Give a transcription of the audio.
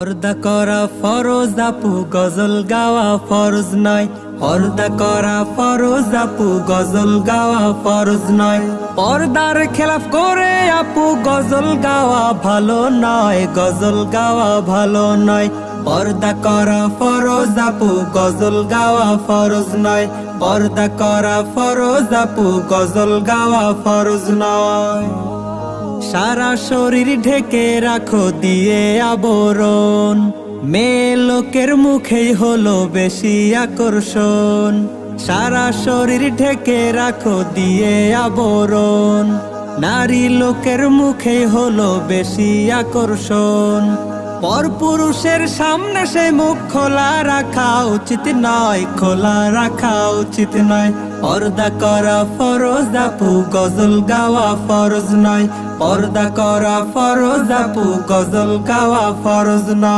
পর্দা করা ফরজ আপু, গজল গাওয়া ফরজ নয়। পর্দা করা ফরজ আপু, গজল গাওয়া ফরজ নয়। পর্দার খেলাফ করে আপু গজল গাওয়া ভালো নয়, গজল গাওয়া ভালো নয়। পর্দা করা ফরজ আপু, গজল গাওয়া ফরজ নয়। পর্দা করা ফরজ আপু, গজল গাওয়া ফরজ নয়। সারা শরীর ঢেকে রাখো দিয়ে আবরণ, মেয়ে লোকের মুখেই হলো বেশি আকর্ষণ। সারা শরীর ঢেকে রাখো দিয়ে আবরণ, নারী লোকের মুখেই হলো বেশি আকর্ষণ। পরপুরুষের সামনে সে মুখ খোলা রাখা উচিত নয়, খোলা রাখা উচিত নয়। পর্দা করা ফরজ আপু, গজল গাওয়া ফরজ নয়। পর্দা করা ফরজ আপু, গজল গাওয়া ফরজ নয়।